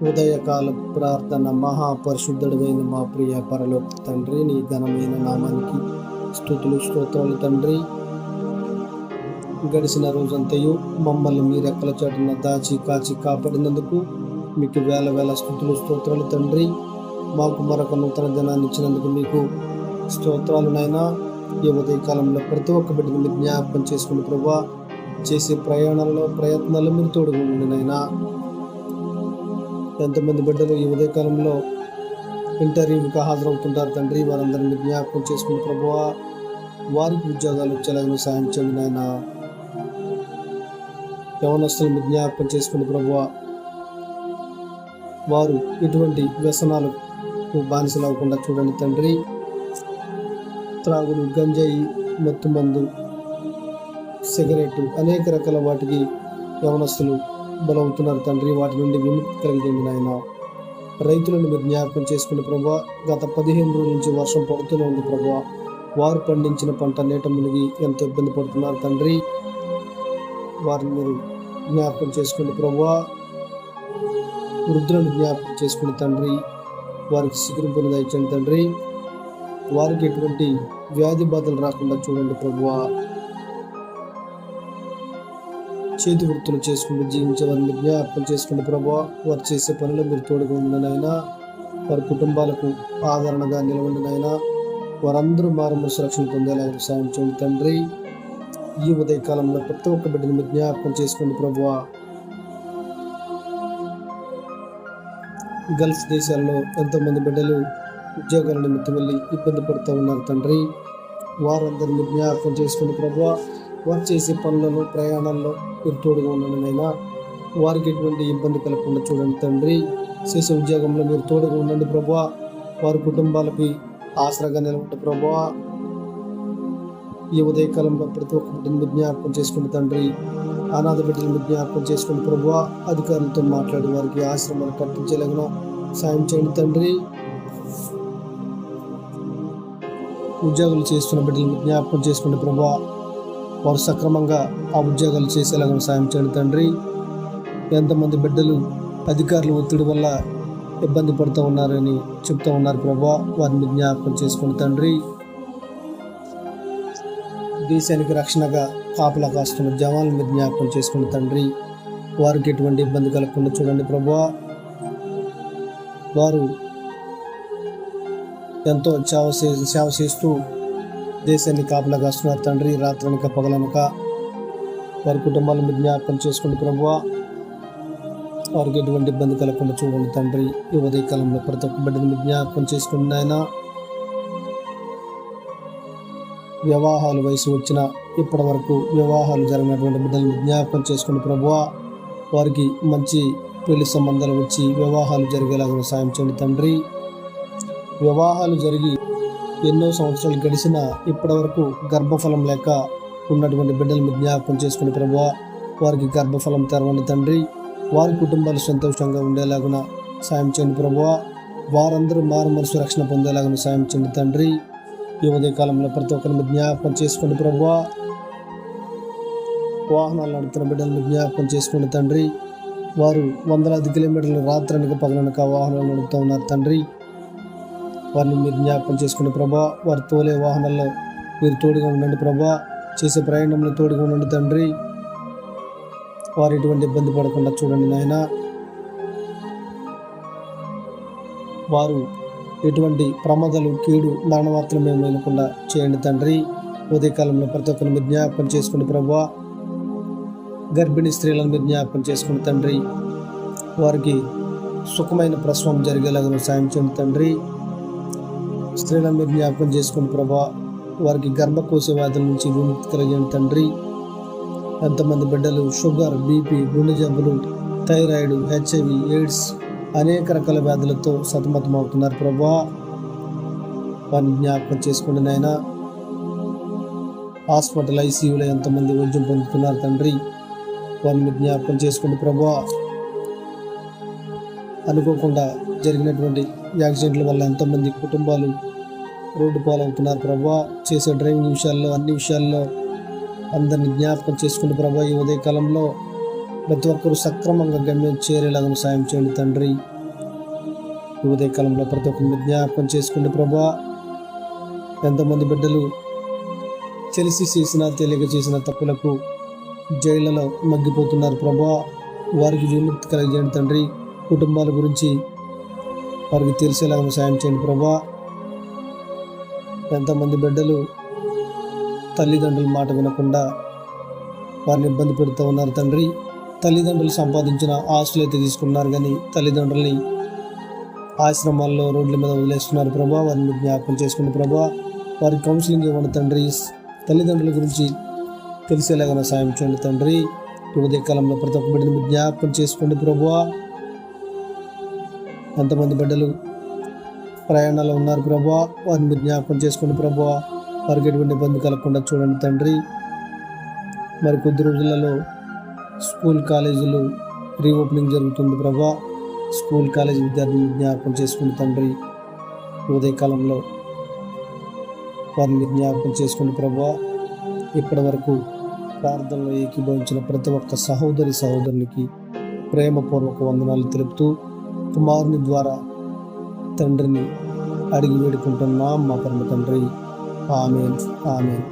ఉదయకాల ప్రార్థన. మహాపరిశుద్ధుడైన మా ప్రియ పరలోక తండ్రి, నీ ఘనమైన నామానికి స్తుతులు స్తోత్రాలు తండ్రి. గడిచిన రోజంతయు మమ్మల్ని మీ రెక్కల చాటున దాచి కాచి కాపాడినందుకు మీకు వేల వేల స్తుతులు స్తోత్రాలు తండ్రి. మాకు మరొక నూతన దినాన్ని ఇచ్చినందుకు మీకు స్తోత్రాలు నాయనా. ఈ ఉదయకాలంలో ప్రతి ఒక్క బిడ్డను మీరు జ్ఞాపకం చేసుకుని ప్రభువా, చేసే ప్రయత్నాల్లో మీరు తోడుగా ఉండండి నాయనా. ఎంతమంది బిడ్డలు ఈ ఉదయకాలంలో ఇంటర్వ్యూకి హాజరవుతుంటారు తండ్రి, వారందరినీ జ్ఞాపకం చేసుకుని ప్రభువా, వారికి ఉద్యోగాలు వచ్చేలాగా సాయం చేయండి నాయన. యవనస్తులను జ్ఞాపకం చేసుకుని ప్రభువా, వారు ఎటువంటి వ్యసనాలకు బానిసలు అవ్వకుండా చూడండి తండ్రి. త్రాగుడు, గంజాయి, మత్తు మందు, సిగరెట్, అనేక రకాల వాటికి యవనస్తులు బలవుతున్నారు తండ్రి. వాటి నుండి విముక్తి కలిగింది నాయన. రైతులను మీరు జ్ఞాపకం చేసుకుని ప్రభా, గత 15 రోజుల నుంచి వర్షం పడుతూనే ఉంది ప్రభా. వారు పండించిన పంట నీట మునిగి ఎంతో ఇబ్బంది పడుతున్నారు తండ్రి. వారిని మీరు జ్ఞాపకం చేసుకుని ప్రభా. వృద్ధులను జ్ఞాపకం చేసుకుని తండ్రి, వారికి సిగురింపును దయచండి తండ్రి. వారికి ఎటువంటి వ్యాధి బాధలు రాకుండా చూడండి ప్రభువా. చేతి వృత్తులు చేసుకుంటూ జీవించే వారిని జ్ఞాపకం చేసుకుని ప్రభువా, వారు చేసే పనులు మీరు తోడుగా ఉండినైనా, వారి కుటుంబాలకు ఆదరణగా నిలవండినైనా, వారందరూ మారుమనసు రక్షణ పొందేలాగా సాయం చేయండి తండ్రి. ఈ ఉదయకాలంలో ప్రతి ఒక్క బిడ్డను మీరు జ్ఞాపకం చేసుకోండి ప్రభువా. గల్ఫ్ దేశాల్లో ఎంతోమంది బిడ్డలు ఉద్యోగాల నిమిత్తం వెళ్ళి ఇబ్బంది పడుతూ ఉన్నారు తండ్రి. వారందరినీ జ్ఞాపకం చేసుకుని ప్రభువా, వారు చేసే పనులలో ప్రయాణాల్లో మీరు తోడుగా ఉండండినైనా, వారికి ఎటువంటి ఇబ్బంది కలగకుండా చూడండి తండ్రి. చేసే ఉద్యోగంలో మీరు తోడుగా ఉండండి ప్రభువా. వారి కుటుంబాలకి ఆసరాగా నిలబడి ప్రభువా. ఈ ఉదయకాలంలో ప్రతి ఒక్క బిడ్డను జ్ఞాపకం చేసుకుని తండ్రి. అనాథ బిడ్డలను జ్ఞాపకం చేసుకుని ప్రభువా, అధికారులతో మాట్లాడి వారికి ఆశ్రమాలు కట్టించేలాగిన సాయం చేయండి తండ్రి. ఉద్యోగాలు చేస్తున్న బిడ్డలను జ్ఞాపకం చేసుకుని ప్రభువా, వారు సక్రమంగా ఆ ఉద్యోగాలు చేసేలాగా సాయం చేయండి తండ్రి. ఎంతమంది బిడ్డలు అధికారుల ఒత్తిడి వల్ల ఇబ్బంది పడుతూ ఉన్నారని చెప్తూ ఉన్నారు ప్రభువా, వారిని జ్ఞాపకం చేసుకుని తండ్రి. దేశానికి రక్షణగా కాపలా కాస్తున్న జవాన్లను జ్ఞాపకం చేసుకుని తండ్రి. వారికి ఎటువంటి ఇబ్బంది కలగకుండా చూడండి ప్రభువా. వారు ఎంతో సేవ చేస్తూ దేశాన్ని కాపలా కాస్తున్నారు తండ్రి. రాత్రనక పగలనక వారి కుటుంబాలను జ్ఞాపకం చేసుకుని ప్రభువా, వారికి ఎటువంటి ఇబ్బంది కలగకుండా చూడండి తండ్రి. ఈ ఉదయకాలంలో ప్రతి ఒక్క బిడ్డను జ్ఞాపకం చేసుకుని నాయన. వివాహాలు వయసు వచ్చిన ఇప్పటి వరకు వివాహాలు జరిగినటువంటి బిడ్డలను జ్ఞాపకం చేసుకుని ప్రభువా, వారికి మంచి పెళ్లి సంబంధాలు వచ్చి వివాహాలు జరిగేలాగా సాయం చేయండి తండ్రి. వివాహాలు జరిగి ఎన్నో సంవత్సరాలు గడిచిన ఇప్పటి వరకు గర్భఫలం లేక ఉన్నటువంటి బిడ్డలను జ్ఞాపకం చేసుకుని ప్రభువా, వారికి గర్భఫలం తెరవండి తండ్రి. వారి కుటుంబాలు సంతోషంగా ఉండేలాగున సాయం చేయండి ప్రభువా. వారందరూ మారు మనసు రక్షణ పొందేలాగా సాయం చేయండి తండ్రి. ఈ ఉదయకాలంలో ప్రతి ఒక్కరిని జ్ఞాపకం చేసుకోండి ప్రభువా. వాహనాలు నడుపుతున్న బిడ్డలను జ్ఞాపకం చేసుకోండి తండ్రి. వారు వందలాది కిలోమీటర్లు రాత్రనక పగలనక వాహనాలు నడుపుతూ ఉన్నారు తండ్రి. వారిని మీరు జ్ఞాపకం చేసుకుని ప్రభా. వారు తోలే వాహనాల్లో మీరు తోడుగా ఉండండి ప్రభా. చేసే ప్రయాణంలో తోడుగా ఉండండి తండ్రి. వారు ఎటువంటి ఇబ్బంది పడకుండా చూడండి నాయన. వారు ఎటువంటి ప్రమాదాలు, కీడు, మరణవార్తలు మేము వినకుండా చేయండి తండ్రి. ఉదయకాలంలో ప్రతి ఒక్కరిని మీరు జ్ఞాపకం చేసుకుని ప్రభా. గర్భిణీ స్త్రీలను మీరు జ్ఞాపకం చేసుకుని తండ్రి. వారికి సుఖమైన ప్రసవం జరిగేలాగా సాయం చేయండి తండ్రి. స్త్రీలను మీరు జ్ఞాపకం చేసుకుని ప్రభా. వారికి గర్భకోశ వ్యాధుల నుంచి విముక్తి కలిగేయండి తండ్రి. ఎంతమంది బిడ్డలు షుగర్, బీపీ, గుండె జబ్బులు, థైరాయిడ్, HIV, ఎయిడ్స్ అనేక రకాల వ్యాధులతో సతమతం అవుతున్నారు ప్రభా. వారిని జ్ఞాపకం చేసుకోండి నాయన. హాస్పిటల్ ICUలో ఎంతమంది వైద్యం పొందుతున్నారు తండ్రి. వారిని జ్ఞాపకం చేసుకోండి ప్రభా. అనుకోకుండా జరిగినటువంటి యాక్సిడెంట్ల వల్ల ఎంతోమంది కుటుంబాలు రోడ్డు పాలవుతున్నారు ప్రభా. చేసే డ్రైవింగ్ విషయాల్లో, అన్ని విషయాల్లో అందరినీ జ్ఞాపకం చేసుకుని ప్రభా. ఈ ఉదయకాలంలో ప్రతి ఒక్కరూ సక్రమంగా గమ్యం చేరేలాగా సాయం చేయండి తండ్రి. ఈ ఉదయకాలంలో ప్రతి ఒక్కరిని జ్ఞాపకం చేసుకోండి ప్రభా. ఎంతమంది బిడ్డలు తెలిసి తెలియక చేసిన తప్పులకు జైళ్లలో మగ్గిపోతున్నారు ప్రభా. వారికి విముక్తి కలిగజేయండి తండ్రి. కుటుంబాల గురించి వారికి తెలిసేలాగా సాయం చేయండి ప్రభా. ఎంతమంది బిడ్డలు తల్లిదండ్రుల మాట వినకుండా వారిని ఇబ్బంది పెడుతూ ఉన్నారు తండ్రి. తల్లిదండ్రులు సంపాదించిన ఆస్తులు అయితే తీసుకున్నారు, కానీ తల్లిదండ్రుల్ని ఆశ్రమాల్లో రోడ్ల మీద వదిలేస్తున్నారు ప్రభా. వారిని జ్ఞాపకం చేసుకుని ప్రభా, వారికి కౌన్సిలింగ్ ఇవ్వండి తండ్రి. తల్లిదండ్రుల గురించి తెలిసేలాగా సాయం చేయండి తండ్రి. ఉదయకాలంలో ప్రతి ఒక్క బిడ్డని జ్ఞాపకం చేసుకోండి ప్రభా. ఎంతమంది బిడ్డలు ప్రయాణాలు ఉన్నారు ప్రభా, వారిని జ్ఞాపకం చేసుకోండి ప్రభా. వారికి ఎటువంటి ఇబ్బంది కలగకుండా చూడండి తండ్రి. మరి కొద్ది రోజులలో స్కూల్ కాలేజీలు రీఓపెనింగ్ జరుగుతుంది ప్రభా. స్కూల్ కాలేజీ విద్యార్థులను జ్ఞాపకం చేసుకుని తండ్రి. ఉదయకాలంలో వారిని జ్ఞాపకం చేసుకుని ప్రభా. ఇప్పటి వరకు ప్రార్థనలో ఏకీభవించిన ప్రతి ఒక్క సహోదరునికి ప్రేమపూర్వక వందనాలు తెలుపుతూ కుమారుని ద్వారా తండ్రిని అడిగి వేడుకుంటున్నాం మా పరమ తండ్రి. ఆమేన్, ఆమేన్.